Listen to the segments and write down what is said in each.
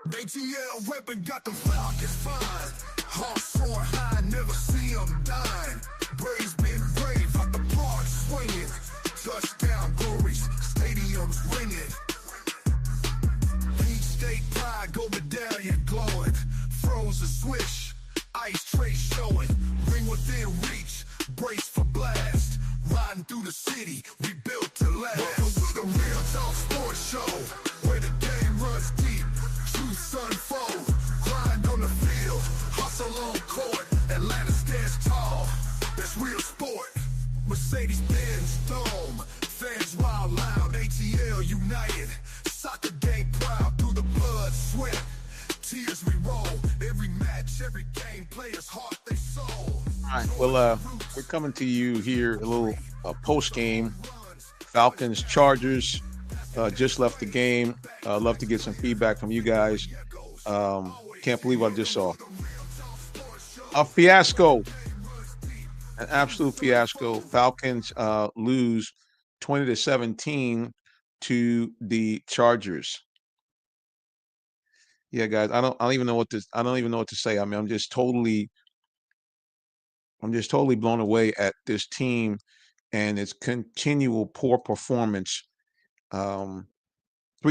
ATL weapon got the Falcons fine. Heart soaring high, never see them dying. Braves been brave, out the park swinging. Touchdown glories, stadiums ringing. Peach State pride, gold medallion glowing. Frozen swish, ice tray showing. Ring within reach, brace for blast. Riding through the city, we built to last. Welcome to the Real Talk Sports Show, where the game runs deep, truths unfold. Grind on the field, hustle on court. Atlanta stands tall, that's real sport. Mercedes-Benz Dome, fans wild loud. ATL united, soccer game proud. Through the blood, sweat, tears we roll. Every match, every game, players' heart, they soul. All right. Well, we're coming to you here a little post game. Falcons, Chargers just left the game. Love to get some feedback from you guys. Can't believe what I just saw. A fiasco, an absolute fiasco. Falcons lose 20-17 to the Chargers. Yeah, guys, I don't even know what to say. I mean, I'm just totally blown away at this team and its continual poor performance. 3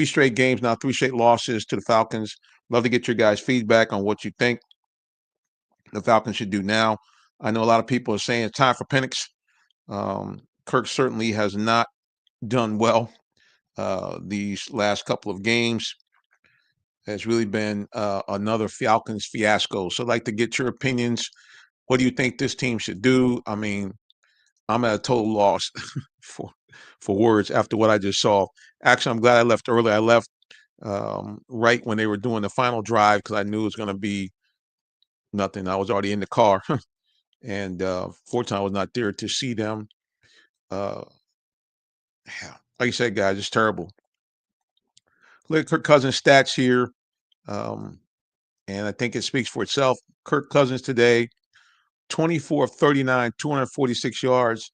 straight games now, 3 straight losses to the Falcons. Love to get your guys' feedback on what you think the Falcons should do now. I know a lot of people are saying it's time for Penix. Kirk certainly has not done well these last couple of games. Has really been another Falcons fiasco. So I'd like to get your opinions. What do you think this team should do? I mean, I'm at a total loss for words after what I just saw. Actually, I'm glad I left early. I left right when they were doing the final drive because I knew it was going to be nothing. I was already in the car, and fortunately, I was not there to see them. Yeah. Like you said, guys, it's terrible. Look at Kirk Cousins' stats here, and I think it speaks for itself. Kirk Cousins today, 24 of 39, 246 yards,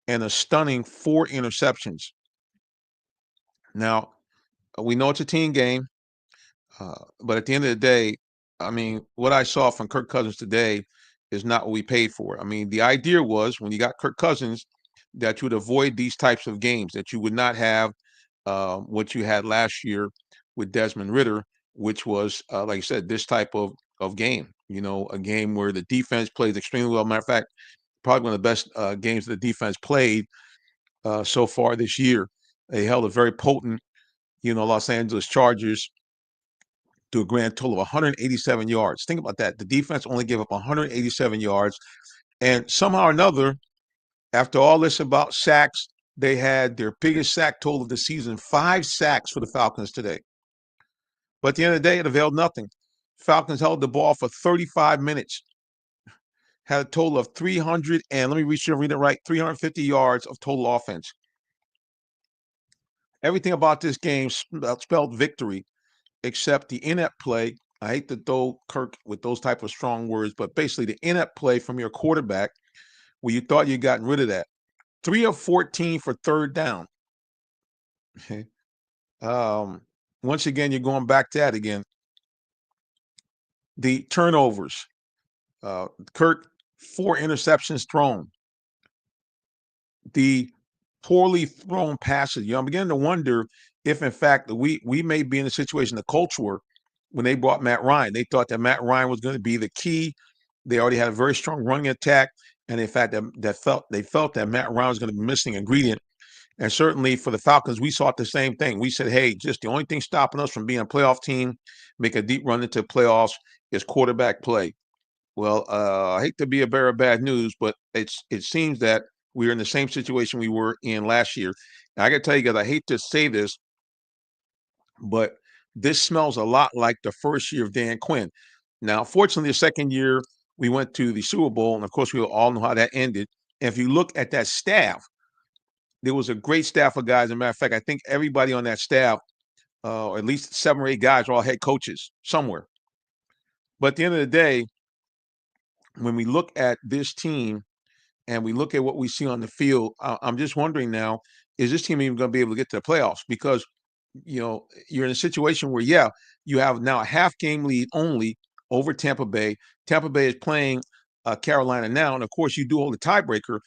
and a stunning 4 interceptions. Now, we know it's a team game, but at the end of the day, I mean, what I saw from Kirk Cousins today is not what we paid for. I mean, the idea was when you got Kirk Cousins that you would avoid these types of games, that you would not have what you had last year with Desmond Ridder, which was, like I said, this type of game. You know, a game where the defense plays extremely well. Matter of fact, probably one of the best games the defense played so far this year. They held a very potent, Los Angeles Chargers to a grand total of 187 yards. Think about that. The defense only gave up 187 yards. And somehow or another, after all this about sacks, they had their biggest sack total of the season, 5 sacks for the Falcons today. But at the end of the day, it availed nothing. Falcons held the ball for 35 minutes, had a total of 300, and let me read it right, 350 yards of total offense. Everything about this game spelled victory, except the inept play. I hate to throw Kirk with those type of strong words, but basically the inept play from your quarterback where you thought you'd gotten rid of that. 3 of 14 for third down. Okay. Once again, you're going back to that again. The turnovers. Kirk, 4 interceptions thrown. The poorly thrown passes. I'm beginning to wonder if, in fact, we may be in a situation the Colts were when they brought Matt Ryan. They thought that Matt Ryan was going to be the key. They already had a very strong running attack, and in fact, they felt that Matt Ryan was going to be missing ingredient. And certainly for the Falcons, we saw the same thing. We said, hey, just the only thing stopping us from being a playoff team, make a deep run into playoffs, is quarterback play. Well, I hate to be a bearer of bad news, but it seems that we're in the same situation we were in last year. And I got to tell you guys, I hate to say this, but this smells a lot like the first year of Dan Quinn. Now, fortunately, the second year, we went to the Super Bowl, and of course, we all know how that ended. And if you look at that staff, there was a great staff of guys. As a matter of fact, I think everybody on that staff, or at least 7 or 8 guys, are all head coaches somewhere. But at the end of the day, when we look at this team and we look at what we see on the field, I'm just wondering now, is this team even going to be able to get to the playoffs? Because you're in a situation where, yeah, you have now a half game lead only over Tampa Bay. Tampa Bay is playing Carolina now, and of course, you do hold a tiebreaker,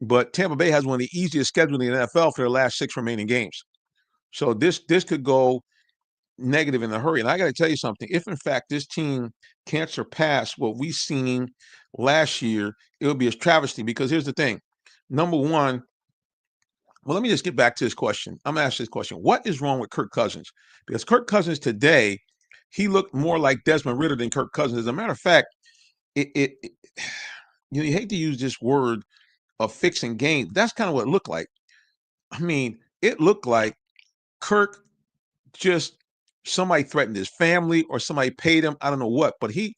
but Tampa Bay has one of the easiest schedules in the NFL for their last 6 remaining games. So this could go negative in a hurry. And I got to tell you something. If in fact this team can't surpass what we seen last year, it would be a travesty. Because here's the thing: number one, well, let me just get back to this question. I'm gonna ask this question: what is wrong with Kirk Cousins? Because Kirk Cousins today, he looked more like Desmond Ritter than Kirk Cousins. As a matter of fact, it you hate to use this word of fixing games. That's kind of what it looked like. I mean, it looked like Kirk just somebody threatened his family or somebody paid him. I don't know what, but he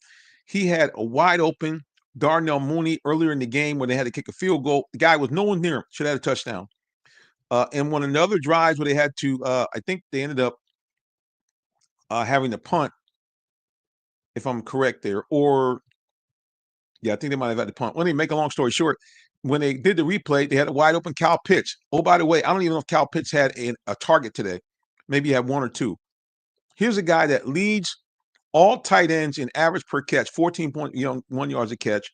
had a wide open Darnell Mooney earlier in the game when they had to kick a field goal. The guy was no one near him. Should have had a touchdown. And one of the other drives where they had to, I think they ended up having to punt, if I'm correct there, or yeah, I think they might have had to punt. Let me make a long story short. When they did the replay, they had a wide open Kyle Pitts. Oh, by the way, I don't even know if Kyle Pitts had a target today. Maybe he had one or two. Here's a guy that leads all tight ends in average per catch, 14.1 yards a catch.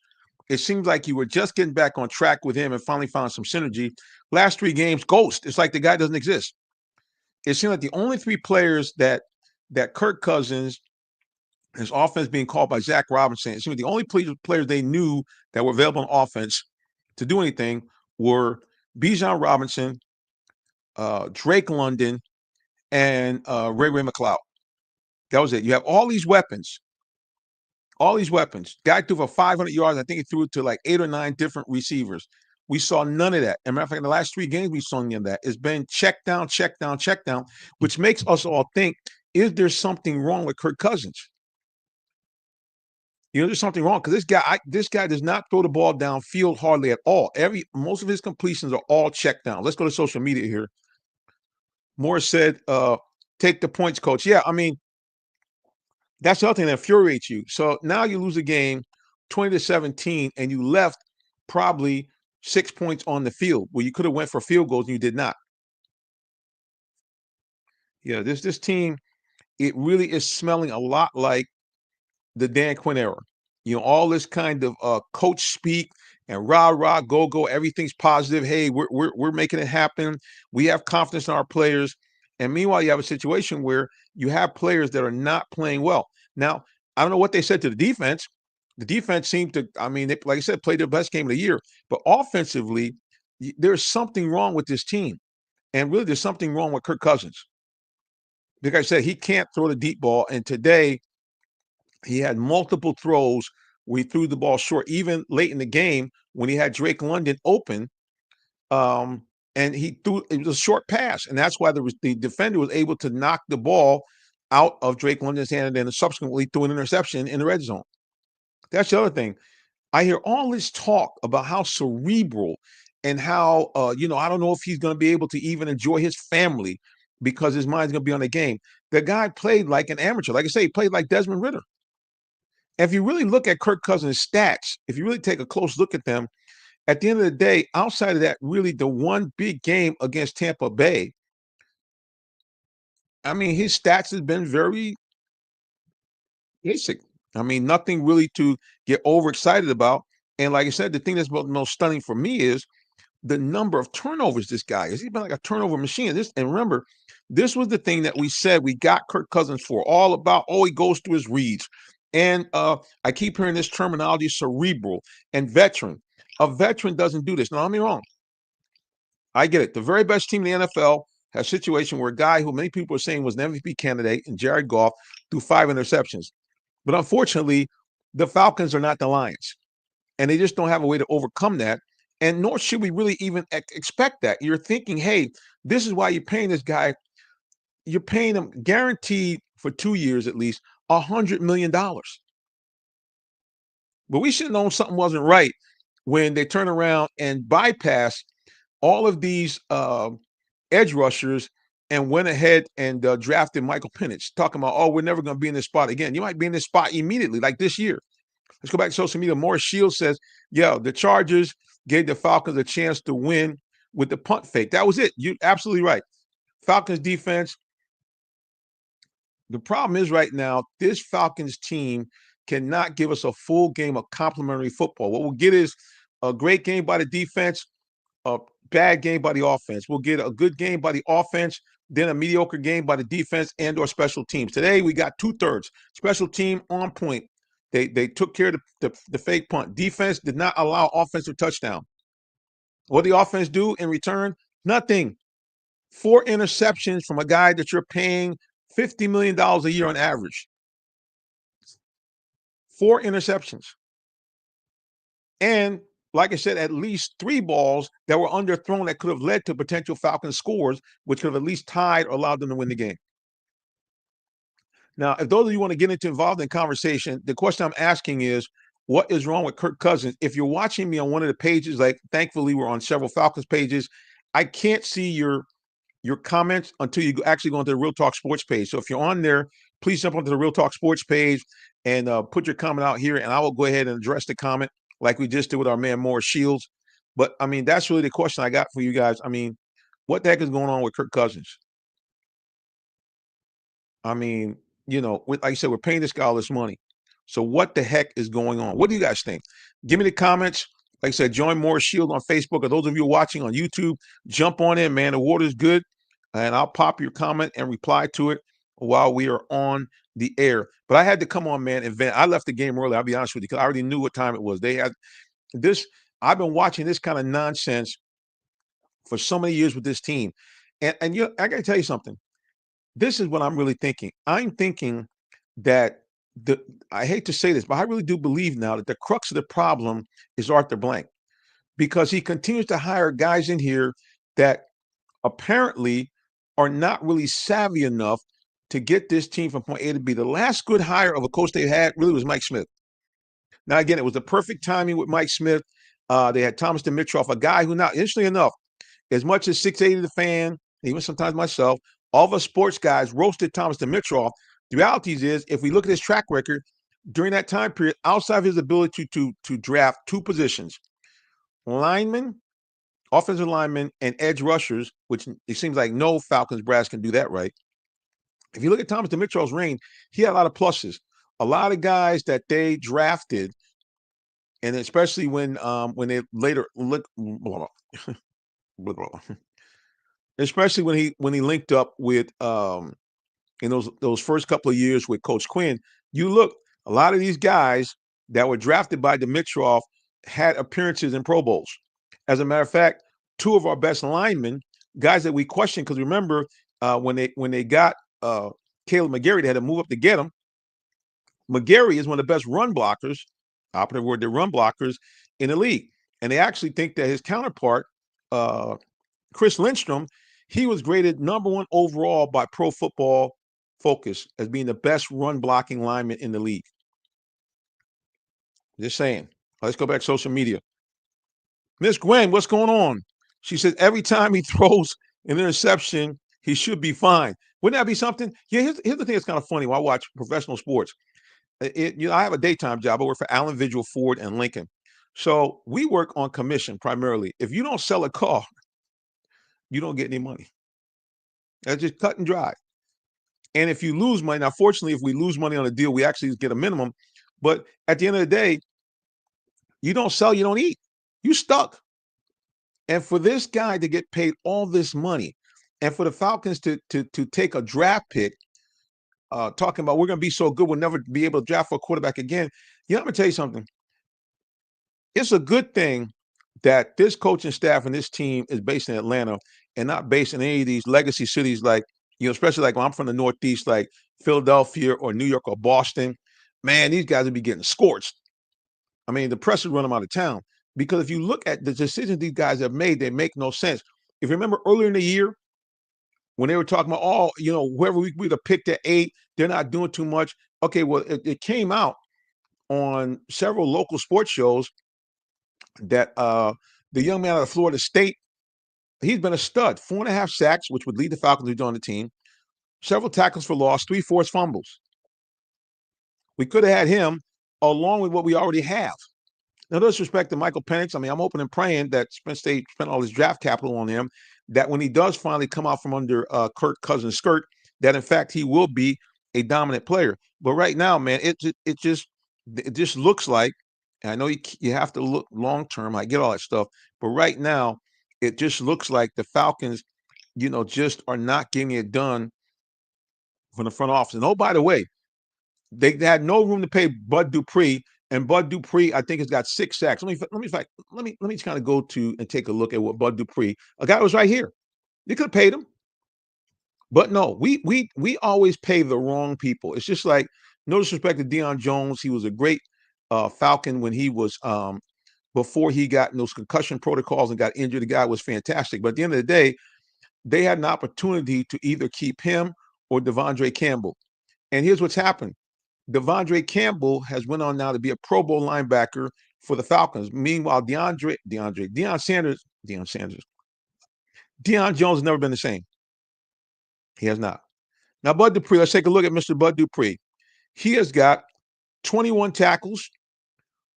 It seems like you were just getting back on track with him and finally found some synergy. Last 3 games, ghost. It's like the guy doesn't exist. It seemed like the only 3 players that Kirk Cousins, his offense being called by Zach Robinson, it seemed like the only players they knew that were available on offense to do anything were Bijan Robinson, Drake London, and Ray McLeod. That was it. You have all these weapons. All these weapons. Guy threw for 500 yards. I think he threw it to like 8 or 9 different receivers. We saw none of that. As a matter of fact, in the last 3 games, we saw none of that. It's been check down, check down, check down, which makes us all think, is there something wrong with Kirk Cousins? There's something wrong because this guy does not throw the ball downfield hardly at all. Most of his completions are all check down. Let's go to social media here. Morris said, take the points, coach. Yeah, I mean, that's the other thing that infuriates you. So now you lose a game 20-17, and you left probably 6 points on the field where you could have went for field goals and you did not. Yeah, this team, it really is smelling a lot like the Dan Quinn era. All this kind of coach speak and rah, go, everything's positive. Hey, we're making it happen. We have confidence in our players. And meanwhile, you have a situation where you have players that are not playing well. Now, I don't know what they said to the defense. The defense seemed to, I mean, like I said, played their best game of the year. But offensively, there's something wrong with this team. And really, there's something wrong with Kirk Cousins. Like I said, he can't throw the deep ball. And today, he had multiple throws where he threw the ball short, even late in the game when he had Drake London open. And he threw, it was a short pass. And that's why the defender was able to knock the ball out of Drake London's hand and then subsequently threw an interception in the red zone. That's the other thing. I hear all this talk about how cerebral and how, I don't know if he's going to be able to even enjoy his family because his mind's going to be on the game. The guy played like an amateur. Like I say, he played like Desmond Ritter. If you really look at Kirk Cousins' stats, if you really take a close look at them, at the end of the day, outside of that, really the one big game against Tampa Bay, I mean, his stats has been very basic. I mean, nothing really to get overexcited about. And like I said, the thing that's most stunning for me is the number of turnovers this guy is. He's been like a turnover machine. And remember, this was the thing that we said we got Kirk Cousins for, all about, he goes through his reads. And I keep hearing this terminology, cerebral and veteran. A veteran doesn't do this. Now, don't get me wrong. I get it. The very best team in the NFL has a situation where a guy who many people are saying was an MVP candidate in Jared Goff threw 5 interceptions. But unfortunately, the Falcons are not the Lions. And they just don't have a way to overcome that. And nor should we really even expect that. You're thinking, hey, this is why you're paying this guy. You're paying him guaranteed for 2 years at least $100 million. But we should have known something wasn't right when they turn around and bypass all of these edge rushers and went ahead and drafted Michael Penix, talking about, we're never going to be in this spot again. You might be in this spot immediately, like this year. Let's go back to social media. Morris Shields says, the Chargers gave the Falcons a chance to win with the punt fake. That was it. You're absolutely right. Falcons defense, The problem is right now, this Falcons team cannot give us a full game of complementary football. What we'll get is a great game by the defense, a bad game by the offense. We'll get a good game by the offense, then a mediocre game by the defense and or special teams. Today we got 2/3. Special team on point. They took care of the fake punt. Defense did not allow offensive touchdown. What did the offense do in return? Nothing. 4 interceptions from a guy that you're paying $50 million a year on average. 4 interceptions. And like I said, at least 3 balls that were underthrown that could have led to potential Falcons scores, which could have at least tied or allowed them to win the game. Now, if those of you want to get involved in conversation, the question I'm asking is, what is wrong with Kirk Cousins? If you're watching me on one of the pages, like thankfully we're on several Falcons pages, I can't see your comments until you actually go into the Real Talk Sports page. So if you're on there, please jump onto the Real Talk Sports page and put your comment out here, and I will go ahead and address the comment like we just did with our man Morris Shields. But I mean, that's really the question I got for you guys. I mean, what the heck is going on with Kirk Cousins? I mean, like I said, we're paying this guy all this money. So what the heck is going on? What do you guys think? Give me the comments. Like I said, join Morris Shield on Facebook. Or those of you watching on YouTube, jump on in, man. The water's good. And I'll pop your comment and reply to it while we are on the air. But I had to come on, man, and vent. I left the game early, I'll be honest with you, because I already knew what time it was. They had this. I've been watching this kind of nonsense for so many years with this team. And I got to tell you something. This is what I'm really thinking. I'm thinking that I hate to say this, but I really do believe now that the crux of the problem is Arthur Blank, because he continues to hire guys in here that apparently are not really savvy enough to get this team from point A to B. The last good hire of a coach they had really was Mike Smith. Now, again, it was the perfect timing with Mike Smith. They had Thomas Dimitroff, a guy who, now, interestingly enough, as much as 680 the fan, even sometimes myself, all of us sports guys roasted Thomas Dimitroff. The reality is, if we look at his track record during that time period, outside of his ability to draft 2 positions, linemen, offensive linemen, and edge rushers, which it seems like no Falcons brass can do that right. If you look at Thomas Dimitroff's reign, he had a lot of pluses. A lot of guys that they drafted, and especially when they later look, especially when he linked up with in those first couple of years with Coach Quinn, you look, a lot of these guys that were drafted by Dimitroff had appearances in Pro Bowls. As a matter of fact, 2 of our best linemen, guys that we questioned, because remember when they got Caleb McGarry, they had to move up to get him. McGarry is one of the best run blockers, operative word, they're run blockers in the league. And they actually think that his counterpart, Chris Lindstrom, he was graded #1 overall by Pro Football Focus as being the best run blocking lineman in the league. Just saying. Let's go back to social media. Miss Gwen, what's going on? She says every time he throws an interception, he should be fine. Wouldn't that be something? Yeah, here's the thing that's kind of funny when I watch professional sports. I have a daytime job. I work for Allen Vigil, Ford, and Lincoln. So we work on commission primarily. If you don't sell a car, you don't get any money. That's just cut and dry. And if you lose money, now fortunately, if we lose money on a deal, we actually get a minimum. But at the end of the day, you don't sell, you don't eat. You stuck. And for this guy to get paid all this money, and for the Falcons to take a draft pick, talking about we're going to be so good, we'll never be able to draft for a quarterback again. I'm going to tell you something. It's a good thing that this coaching staff and this team is based in Atlanta and not based in any of these legacy cities like, especially like when I'm from the Northeast, like Philadelphia or New York or Boston. Man, these guys would be getting scorched. I mean, the press would run them out of town. Because if you look at the decisions these guys have made, they make no sense. If you remember earlier in the year, when they were talking about, whoever we'd have picked at 8, they're not doing too much. Okay, well, it came out on several local sports shows that the young man out of Florida State, he's been a stud. 4.5 sacks, which would lead the Falcons to join the team. Several tackles for loss, 3 forced fumbles. We could have had him along with what we already have. No disrespect to Michael Penix. I mean, I'm hoping and praying that State spent all his draft capital on him, that when he does finally come out from under Kirk Cousins' skirt, that in fact he will be a dominant player. But right now, man, it just looks like. And I know you have to look long term. I get all that stuff, but right now, it just looks like the Falcons, just are not getting it done from the front office. And oh, by the way, they had no room to pay Bud Dupree, and Bud Dupree, I think, has got 6 sacks. Let me kind of go to and take a look at what Bud Dupree, a guy was right here. They could have paid him, but no, we always pay the wrong people. It's just like, no disrespect to Deion Jones, he was a great Falcon when he was before he got in those concussion protocols and got injured. The guy was fantastic, but at the end of the day, they had an opportunity to either keep him or Devondre Campbell. And here's what's happened. Devondre Campbell has went on now to be a Pro Bowl linebacker for the Falcons. Meanwhile, Deion Jones has never been the same. He has not. Now, Bud Dupree, let's take a look at Mr. Bud Dupree. He has got 21 tackles,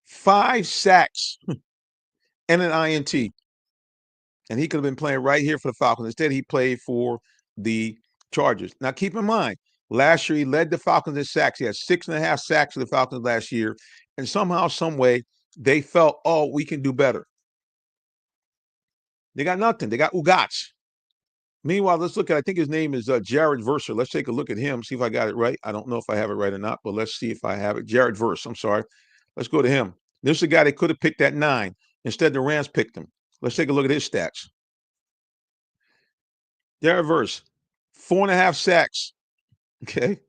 5 sacks, and an INT. And he could have been playing right here for the Falcons. Instead, he played for the Chargers. Now, keep in mind, last year he led the Falcons in sacks. He had 6.5 sacks for the Falcons last year. And somehow, some way, they felt, oh, we can do better. They got nothing. They got Ugats. Meanwhile, let's look at, I think his name is Jared Verser. Let's take a look at him, see if I got it right. I don't know if I have it right or not, but let's see if I have it. Jared Verse, I'm sorry. Let's go to him. This is a guy that could have picked that 9. Instead, the Rams picked him. Let's take a look at his stats. Jared Verse, 4.5 sacks. Okay.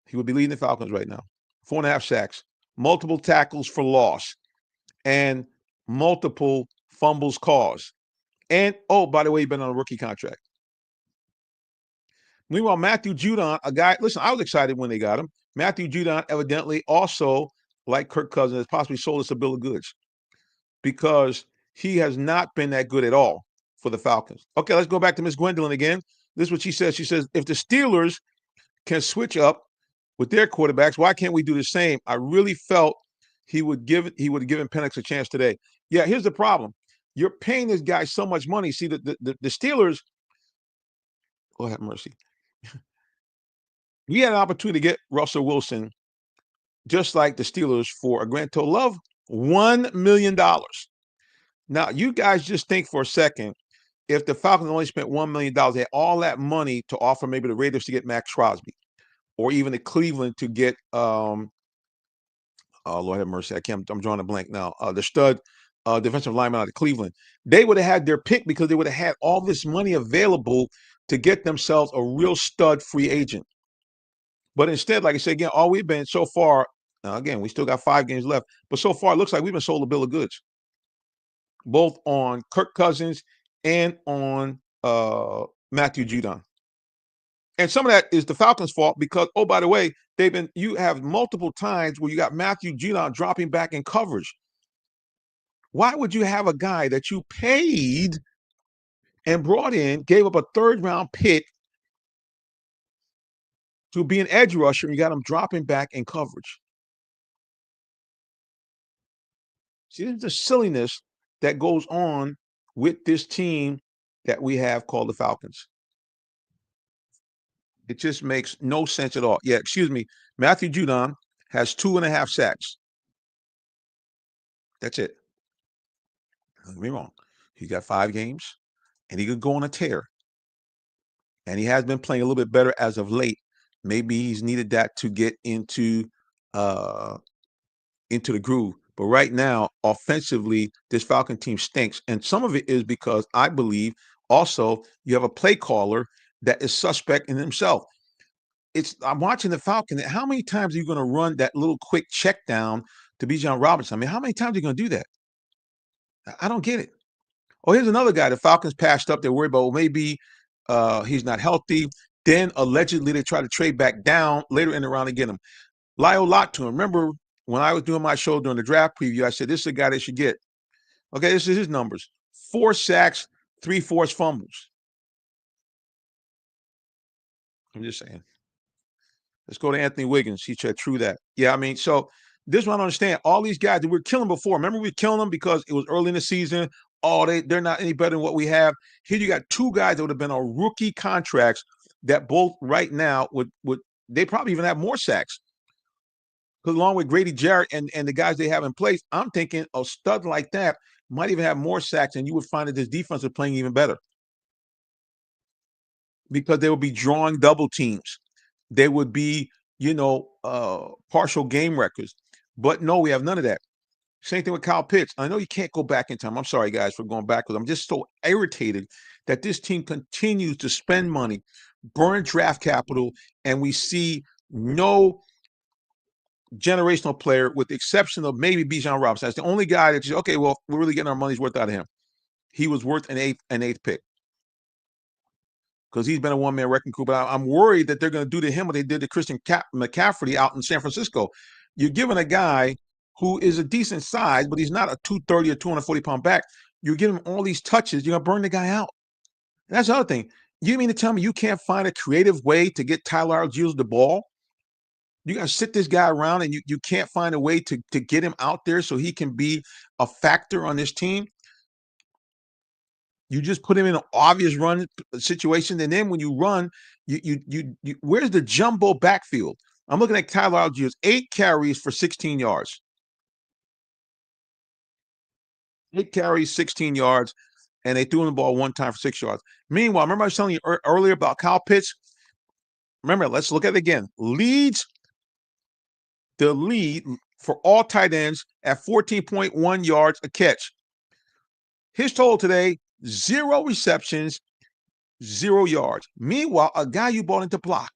He would be leading the Falcons right now. 4.5 sacks, multiple tackles for loss, and multiple fumbles caused. And, oh, by the way, he's been on a rookie contract. Meanwhile, Matthew Judon, a guy, listen, I was excited when they got him. Matthew Judon evidently also, like Kirk Cousins, has possibly sold us a bill of goods because he has not been that good at all for the Falcons. Okay, let's go back to Miss Gwendolyn again. This is what she says. She says, if the Steelers can switch up with their quarterbacks, why can't we do the same? I really felt he would have given Penix a chance today. Yeah, here's the problem. You're paying this guy so much money. See, the Steelers, oh, have mercy. We had an opportunity to get Russell Wilson, just like the Steelers, for a grand total of $1 million. Now, you guys just think for a second, if the Falcons only spent $1 million, they had all that money to offer maybe the Raiders to get Max Crosby, or even the Cleveland to get, oh, Lord have mercy, I'm drawing a blank now, the stud defensive lineman out of Cleveland. They would have had their pick because they would have had all this money available to get themselves a real stud free agent. But instead, like I said, again, all we've been so far, now again, we still got 5 games left, but so far it looks like we've been sold a bill of goods, both on Kirk Cousins and on Matthew Judon. And some of that is the Falcons' fault because, oh, by the way, you have multiple times where you got Matthew Judon dropping back in coverage. Why would you have a guy that you paid and brought in, gave up a 3rd-round pick to be an edge rusher, and you got him dropping back in coverage? See, there's the silliness that goes on with this team that we have called the Falcons. It just makes no sense at all. Yeah, excuse me. Matthew Judon has 2.5 sacks. That's it. Don't get me wrong. He got 5 games, and he could go on a tear. And he has been playing a little bit better as of late. Maybe he's needed that to get into the groove. But right now, offensively, this Falcon team stinks. And some of it is because I believe also you have a play caller that is suspect in himself. I'm watching the Falcon. How many times are you going to run that little quick check down to Bijan Robinson? I mean, how many times are you going to do that? I don't get it. Oh, here's another guy the Falcons passed up. They're worried about, well, maybe he's not healthy. Then allegedly they try to trade back down later in the round to get him. Lyle Lotton. Remember when I was doing my show during the draft preview, I said, this is a guy they should get. Okay, this is his numbers. 4 sacks, 3 forced fumbles. I'm just saying. Let's go to Anthony Wiggins. He said, true that. Yeah, I mean, so this is what I don't understand. All these guys that we were killing before. Remember we were killing them because it was early in the season. Oh, they're not any better than what we have. Here you got 2 guys that would have been on rookie contracts that both right now would they probably even have more sacks. Because along with Grady Jarrett and the guys they have in place, I'm thinking a stud like that might even have more sacks, and you would find that this defense is playing even better because they would be drawing double teams. They would be, partial game records. But no, we have none of that. Same thing with Kyle Pitts. I know you can't go back in time. I'm sorry, guys, for going backwards. I'm just so irritated that this team continues to spend money, burn draft capital, and we see no generational player, with the exception of maybe Bijan Robinson. That's the only guy that you say, okay, well, we're really getting our money's worth out of him. He was worth an eighth pick because he's been a one-man wrecking crew. But I'm worried that they're going to do to him what they did to Christian McCaffrey out in San Francisco. You're giving a guy who is a decent size, but he's not a 230 or 240-pound back. You're giving him all these touches. You're going to burn the guy out. And that's the other thing. You mean to tell me you can't find a creative way to get Tyler Algiers the ball? You got to sit this guy around and you can't find a way to get him out there so he can be a factor on this team. You just put him in an obvious run situation, and then when you run, you where's the jumbo backfield? I'm looking at Tyler Algiers, 8 carries for 16 yards. 8 carries, 16 yards, and they threw him the ball one time for 6 yards. Meanwhile, remember I was telling you earlier about Kyle Pitts? Remember, let's look at it again. Leads the lead for all tight ends at 14.1 yards a catch. His total today, 0 receptions, 0 yards. Meanwhile, a guy you brought into block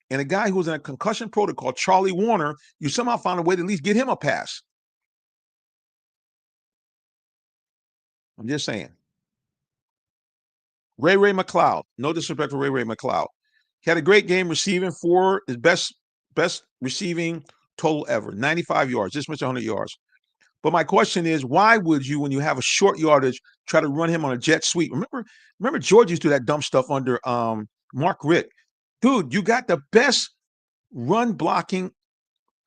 and a guy who was in a concussion protocol, Charlie Warner, you somehow found a way to at least get him a pass. I'm just saying. Ray McLeod. No disrespect for Ray McLeod. He had a great game receiving for his best receiving total ever, 95 yards, just missed 100 yards. But my question is, why would you, when you have a short yardage, try to run him on a jet sweep? Remember George used to do that dumb stuff under Mark Richt. Dude, you got the best run blocking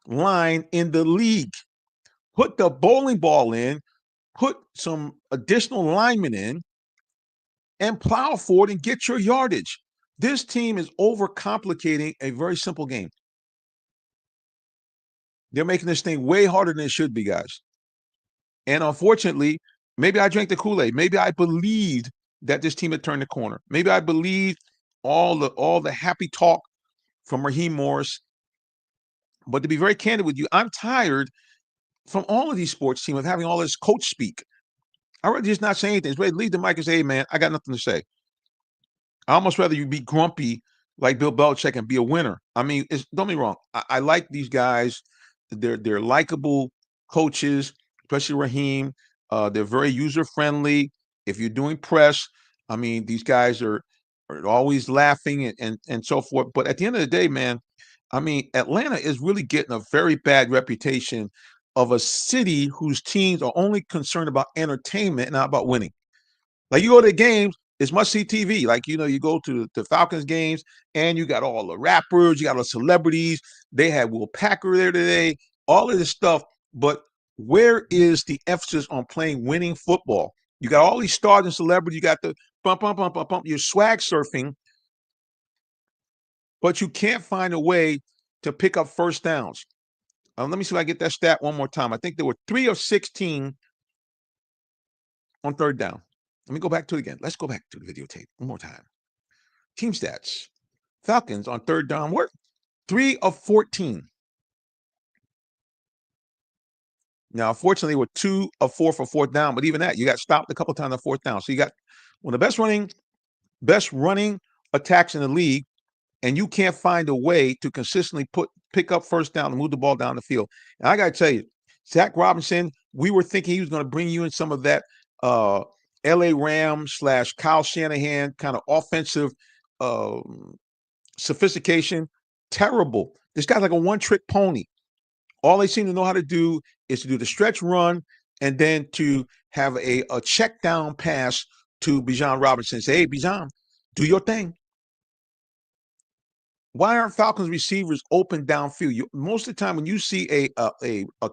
line in the league. Put the bowling ball in, put some additional linemen in, and plow forward and get your yardage. This team is overcomplicating a very simple game. They're making this thing way harder than it should be, guys. And unfortunately, maybe I drank the Kool-Aid. Maybe I believed that this team had turned the corner. Maybe I believed all the happy talk from Raheem Morris. But to be very candid with you, I'm tired from all of these sports teams of having all this coach speak. I'd rather just not say anything. It's ready to leave the mic and say, hey, man, I got nothing to say. I almost rather you be grumpy like Bill Belichick and be a winner. I mean, don't be wrong. I like these guys. They're likable coaches, especially Raheem. They're very user-friendly. If you're doing press, I mean, these guys are always laughing and so forth. But at the end of the day, man, I mean, Atlanta is really getting a very bad reputation of a city whose teams are only concerned about entertainment and not about winning. Like you go to the games, it's must-see TV. Like, you go to the Falcons games and you got all the rappers, you got all the celebrities. They had Will Packer there today, all of this stuff. But where is the emphasis on playing winning football? You got all these stars and celebrities. You got the bump. You're swag surfing, but you can't find a way to pick up first downs. Let me see if I get that stat one more time. I think there were 3 of 16 on third down. Let me go back to it again. Let's go back to the videotape one more time. Team stats. Falcons on third down were 3 of 14. Now, unfortunately, we're 2 of 4 for fourth down, but even that, you got stopped a couple times on fourth down. So you got one of the best running attacks in the league, and you can't find a way to consistently pick up first down and move the ball down the field. And I got to tell you, Zach Robinson, we were thinking he was going to bring you in some of that L.A. Rams / Kyle Shanahan kind of offensive sophistication. Terrible. This guy's like a one-trick pony. All they seem to know how to do is to do the stretch run and then to have a check down pass to Bijan Robinson. Say, hey, Bijan, do your thing. Why aren't Falcons receivers open downfield? Most of the time when you see a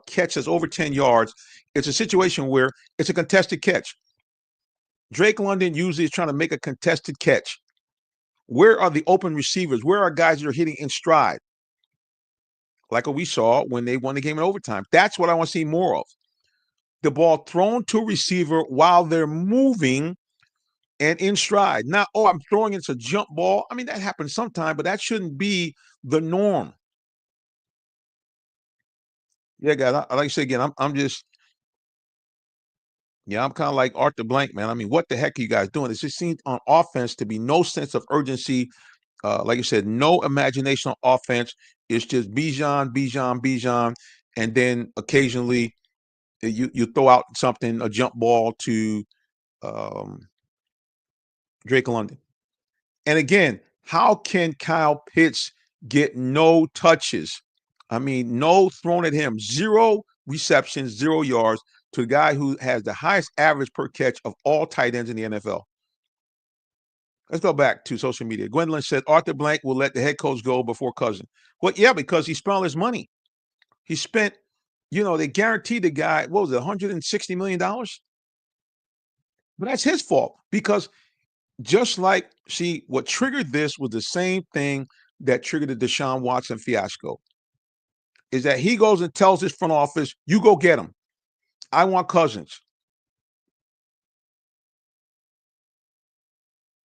catch that's over 10 yards, it's a situation where it's a contested catch. Drake London usually is trying to make a contested catch. Where are the open receivers? Where are guys that are hitting in stride? Like what we saw when they won the game in overtime. That's what I want to see more of. The ball thrown to a receiver while they're moving and in stride. Not, oh, I'm throwing it's a jump ball. I mean, that happens sometime, but that shouldn't be the norm. Yeah, guys, like I said again, I'm just, yeah, I'm kind of like Arthur Blank, man. I mean, what the heck are you guys doing? It just seems on offense to be no sense of urgency. Like I said, no imagination on offense. It's just Bijan, Bijan, Bijan, and then occasionally you throw out something, a jump ball to um, Drake London. And again, how can Kyle Pitts get no touches? I mean, no thrown at him, 0 receptions, 0 yards to the guy who has the highest average per catch of all tight ends in the NFL. Let's go back to social media. Gwendolyn said Arthur Blank will let the head coach go before Cousin. Well, yeah, because he spent all his money. He spent, they guaranteed the guy, what was it, $160 million? But that's his fault because just like, see, what triggered this was the same thing that triggered the Deshaun Watson fiasco, is that he goes and tells his front office, you go get him. I want Cousins.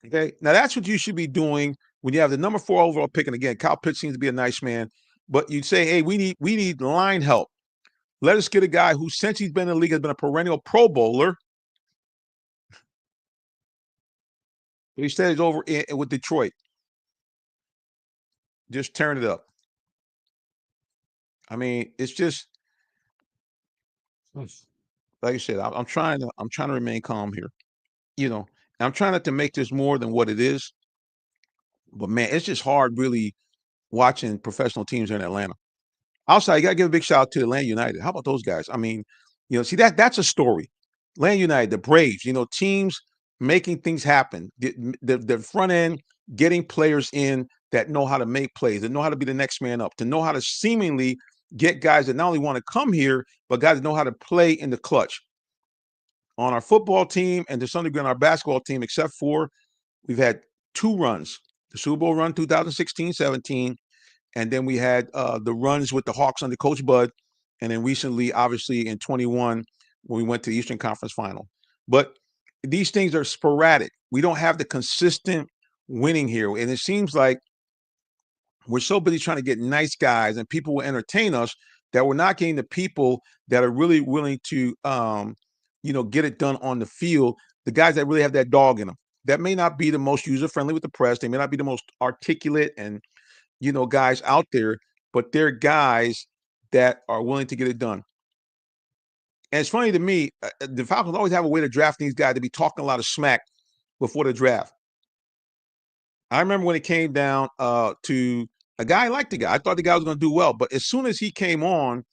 Okay. Now that's what you should be doing when you have the number 4 overall pick. And again, Kyle Pitts seems to be a nice man, but you'd say, hey, we need line help. Let us get a guy who, since he's been in the league, has been a perennial Pro Bowler. But instead, he's over with Detroit, just tearing it up. I mean, it's just like I said. I'm trying to remain calm here. I'm trying not to make this more than what it is. But man, it's just hard, really, watching professional teams here in Atlanta. Also, you got to give a big shout out to Atlanta United. How about those guys? I mean, see that's a story. Atlanta United, the Braves, teams making things happen. The front end, getting players in that know how to make plays, that know how to be the next man up, to know how to seemingly get guys that not only want to come here, but guys that know how to play in the clutch. On our football team and to some degree on our basketball team, except for we've had 2 runs: the Super Bowl run 2016-17, and then we had the runs with the Hawks under Coach Bud, and then recently, obviously, in 21 when we went to the Eastern Conference Final. But these things are sporadic. We don't have the consistent winning here, and it seems like we're so busy trying to get nice guys and people will entertain us that we're not getting the people that are really willing to, get it done on the field. The guys that really have that dog in them. That may not be the most user friendly with the press. They may not be the most articulate and guys out there, but they're guys that are willing to get it done. And it's funny to me, the Falcons always have a way to draft these guys to be talking a lot of smack before the draft. I remember when it came down to a guy like the guy. I thought the guy was going to do well, but as soon as he came on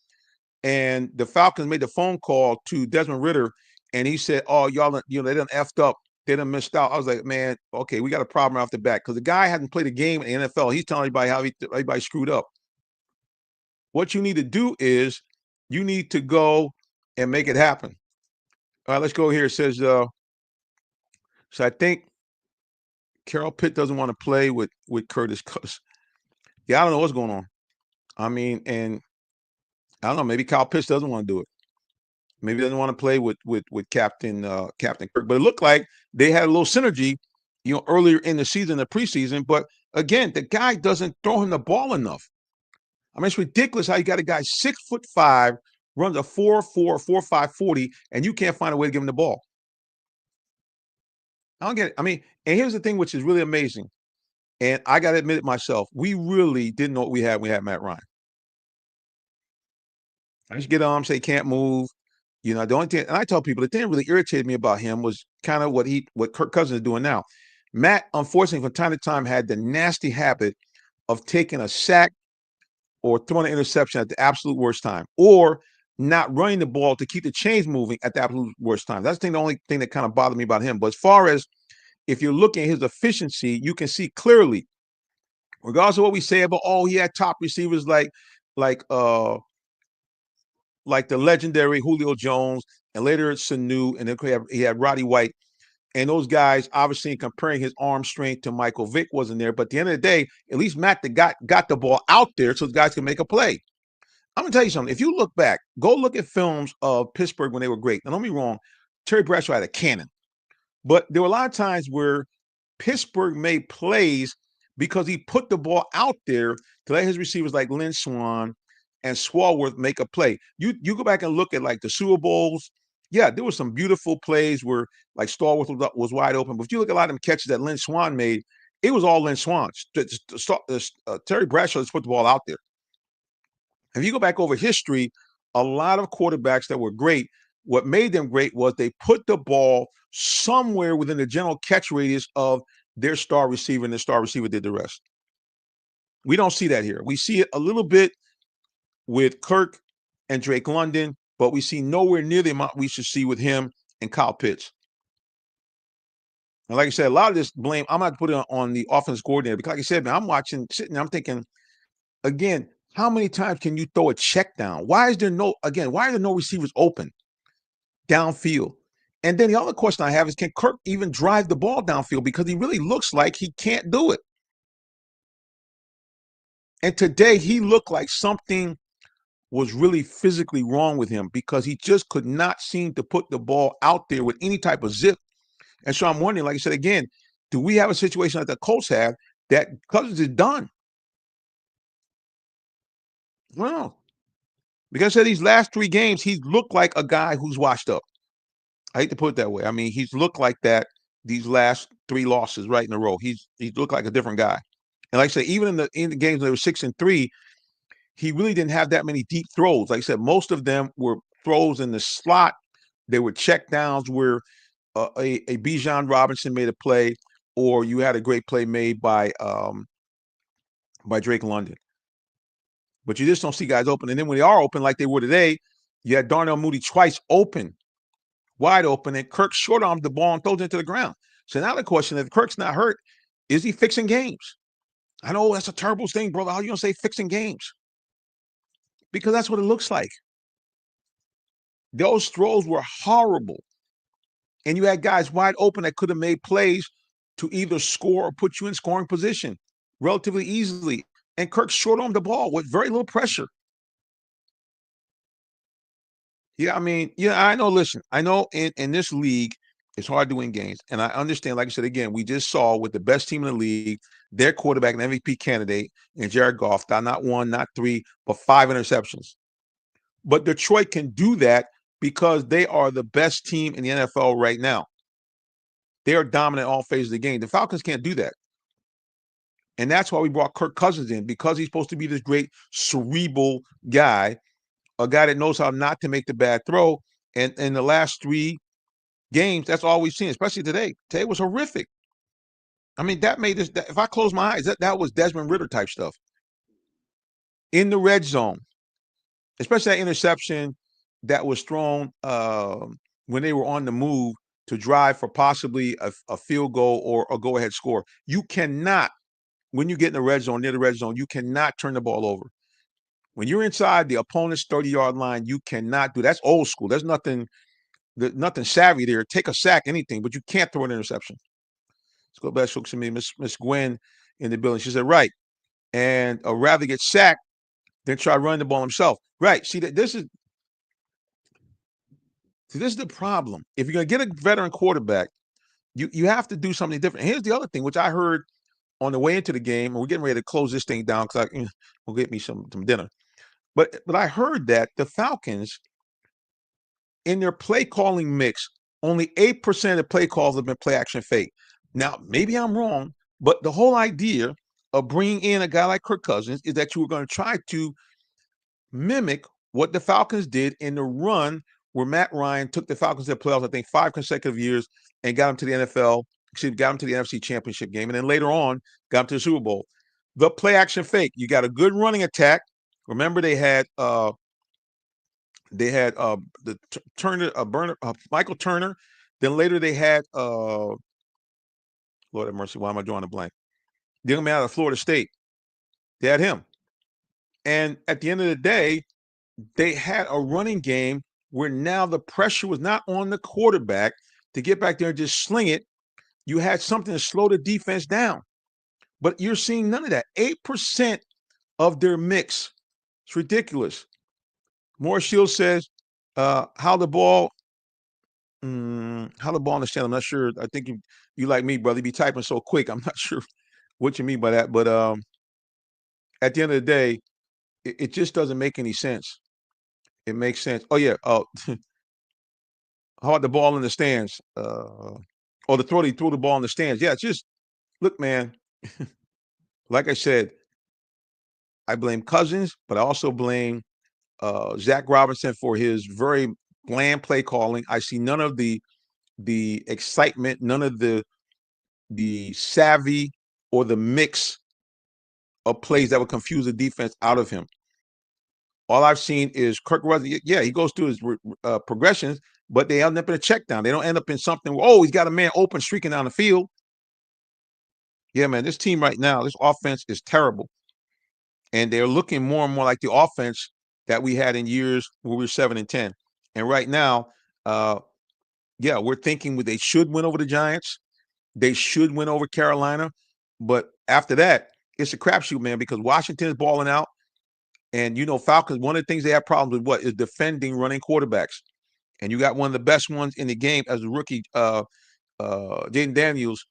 and the Falcons made the phone call to Desmond Ridder and he said, oh, y'all, they done effed up. They done missed out. I was like, man, okay, we got a problem off the bat because the guy hadn't played a game in the NFL. He's telling everybody how everybody screwed up. What you need to do is you need to go and make it happen. All right, let's go here. It says, so I think Carol Pitt doesn't want to play with Curtis Cuss. Yeah, I don't know what's going on. I mean, and I don't know. Maybe Kyle Pitts doesn't want to do it. Maybe he doesn't want to play with Captain Kirk. But it looked like they had a little synergy, earlier in the season, the preseason. But again, the guy doesn't throw him the ball enough. I mean, it's ridiculous how you got a guy 6'5", runs a 4.4, 4.5 40, and you can't find a way to give him the ball. I don't get it. I mean, and here's the thing, which is really amazing. And I got to admit it myself. We really didn't know what we had when we had Matt Ryan. I just get on, say can't move. The only thing, and I tell people the thing that really irritated me about him was kind of what Kirk Cousins is doing now. Matt, unfortunately, from time to time, had the nasty habit of taking a sack or throwing an interception at the absolute worst time, or not running the ball to keep the chains moving at the absolute worst time. That's the only thing that kind of bothered me about him. But as far as if you're looking at his efficiency, you can see clearly, regardless of what we say about, he had top receivers like the legendary Julio Jones, and later Sanu, and then he had Roddy White. And those guys, obviously, comparing his arm strength to Michael Vick, wasn't there. But at the end of the day, at least Matt got the ball out there so the guys can make a play. I'm gonna tell you something. If you look back, go look at films of Pittsburgh when they were great. Now, don't be wrong, Terry Bradshaw had a cannon, but there were a lot of times where Pittsburgh made plays because he put the ball out there to let his receivers like Lynn Swan and Swalworth make a play. You go back and look at like the Super Bowls. Yeah, there were some beautiful plays where like Stallworth was wide open. But if you look at a lot of them catches that Lynn Swan made, it was all Lynn Swan. Terry Bradshaw just put the ball out there. If you go back over history, a lot of quarterbacks that were great, what made them great was they put the ball somewhere within the general catch radius of their star receiver, and the star receiver did the rest. We don't see that here. We see it a little bit with Kirk and Drake London, but we see nowhere near the amount we should see with him and Kyle Pitts. And like I said, a lot of this blame, I'm not putting it on the offense coordinator because, like I said, man, I'm watching, sitting there, I'm thinking, again, how many times can you throw a check down? Why are there no receivers open downfield? And then the other question I have is, can Kirk even drive the ball downfield? Because he really looks like he can't do it. And today he looked like something was really physically wrong with him because he just could not seem to put the ball out there with any type of zip. And so I'm wondering, like I said, again, do we have a situation like the Colts have that Cousins is done? Well, because I said these last 3 games, he's looked like a guy who's washed up. I hate to put it that way. I mean, he's looked like that these last 3 losses right in a row. He's looked like a different guy. And like I said, even in the games they were 6-3, he really didn't have that many deep throws. Like I said, most of them were throws in the slot. They were check downs where a Bijan Robinson made a play, or you had a great play made by Drake London. But you just don't see guys open. And then when they are open, like they were today, you had Darnell Mooney twice open, wide open, and Kirk short armed the ball and throws it into the ground. So now the question, if Kirk's not hurt, is he fixing games? I know that's a terrible thing, brother. How are you gonna say fixing games? Because that's what it looks like. Those throws were horrible. And you had guys wide open that could have made plays to either score or put you in scoring position relatively easily. And Kirk short armed the ball with very little pressure. Yeah, I mean, yeah, I know. Listen, I know in this league, it's hard to win games. And I understand, like I said, again, we just saw with the best team in the league, their quarterback and MVP candidate, and Jared Goff, not 1, not 3, but 5 interceptions. But Detroit can do that because they are the best team in the NFL right now. They are dominant all phases of the game. The Falcons can't do that. And that's why we brought Kirk Cousins in, because he's supposed to be this great cerebral guy, a guy that knows how not to make the bad throw. And in the last 3 games, that's all we've seen, especially today. Today was horrific. I mean, that made this, if I close my eyes, that was Desmond Ritter type stuff. In the red zone, especially that interception that was thrown when they were on the move to drive for possibly a field goal or a go-ahead score. You cannot, when you get in the red zone, near the red zone, you cannot turn the ball over. When you're inside the opponent's 30-yard line, you cannot do. That's old school. There's nothing savvy there. Take a sack, anything, but you can't throw an interception. Let's go back to me, Miss Gwen in the building. She said, right. And I'd rather get sacked than try running the ball himself. Right. See, this is the problem. If you're going to get a veteran quarterback, you have to do something different. And here's the other thing, which I heard on the way into the game, and we're getting ready to close this thing down because we'll get me some dinner. But I heard that the Falcons, in their play calling mix, only 8% of the play calls have been play action fake. Now, maybe I'm wrong, but the whole idea of bringing in a guy like Kirk Cousins is that you were going to try to mimic what the Falcons did in the run where Matt Ryan took the Falcons to the playoffs, I think 5 consecutive years, and got them to the got them to the NFC Championship game, and then later on got them to the Super Bowl. The play action fake. You got a good running attack. Remember, they had Michael Turner. Then later they had Lord have mercy, why am I drawing a blank? The young man out of Florida State. They had him. And at the end of the day, they had a running game where now the pressure was not on the quarterback to get back there and just sling it. You had something to slow the defense down. But you're seeing none of that. 8% of their mix. It's ridiculous. Morris Shields says, how the ball understand. I'm not sure. I think you like me, brother. You be typing so quick. I'm not sure what you mean by that. But at the end of the day, it just doesn't make any sense. It makes sense. Oh, yeah. How about the ball in the stands? Or the throw, he threw the ball in the stands. Yeah, it's just, look, man, like I said, I blame Cousins, but I also blame Zach Robinson for his very bland play calling. I see none of the excitement, none of the savvy or the mix of plays that would confuse the defense out of him. All I've seen is Kirk Cousins. Yeah, he goes through his progressions, but they end up in a check down. They don't end up in something where, oh, he's got a man open streaking down the field. Yeah, man, this team right now, this offense is terrible. And they're looking more and more like the offense that we had in years where we were 7-10. And right now, we're thinking they should win over the Giants. They should win over Carolina. But after that, it's a crapshoot, man, because Washington is balling out. And, Falcons, one of the things they have problems with is defending running quarterbacks. And you got one of the best ones in the game as a rookie, Jaden Daniels.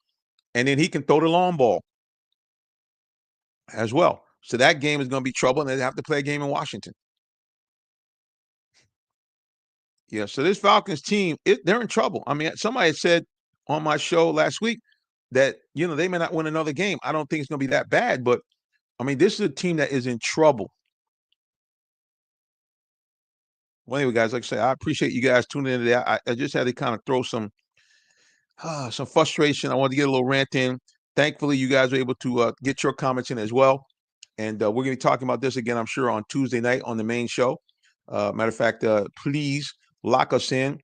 And then he can throw the long ball as well. So that game is going to be trouble, and they have to play a game in Washington. Yeah, so this Falcons team, they're in trouble. I mean, somebody said on my show last week that, they may not win another game. I don't think it's going to be that bad, but, I mean, this is a team that is in trouble. Well, anyway, guys, like I say, I appreciate you guys tuning in today. I just had to kind of throw some frustration. I wanted to get a little rant in. Thankfully, you guys were able to get your comments in as well. And we're going to be talking about this again, I'm sure, on Tuesday night on the main show. Matter of fact, please lock us in.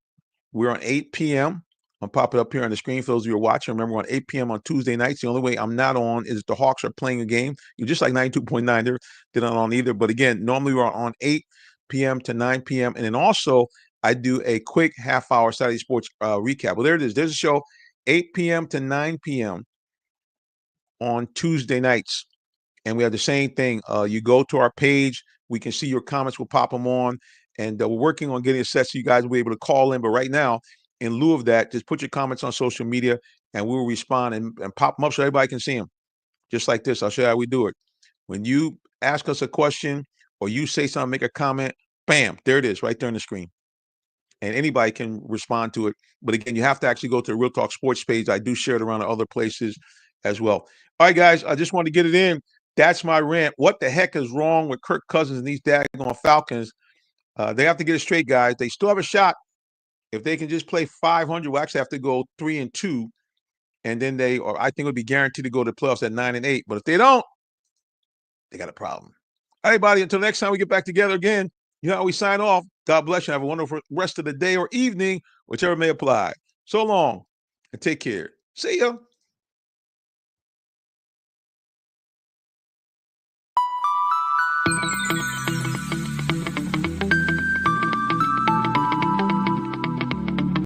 We're on 8 p.m. I'll pop it up here on the screen for those of you who are watching. Remember, we're on 8 p.m. on Tuesday nights. The only way I'm not on is if the Hawks are playing a game. You're just like 92.9. They're not on either. But again, normally we're on 8 p.m. to 9 p.m. And then also, I do a quick half-hour Saturday sports recap. Well, there it is. There's a show, 8 p.m. to 9 p.m. on Tuesday nights. And we have the same thing. You go to our page. We can see your comments. We'll pop them on. And we're working on getting a set so you guys will be able to call in. But right now, in lieu of that, just put your comments on social media, and we'll respond and pop them up so everybody can see them. Just like this. I'll show you how we do it. When you ask us a question or you say something, make a comment, bam, there it is right there on the screen. And anybody can respond to it. But again, you have to actually go to the Real Talk Sports page. I do share it around to other places as well. All right, guys, I just want to get it in. That's my rant. What the heck is wrong with Kirk Cousins and these daggone Falcons? They have to get it straight, guys. They still have a shot. If they can just play 500, we'll actually have to go 3-2. And then I think would be guaranteed to go to the playoffs at 9-8. But if they don't, they got a problem. All right, buddy, until next time we get back together again, you know how we sign off. God bless you. Have a wonderful rest of the day or evening, whichever may apply. So long and take care. See ya.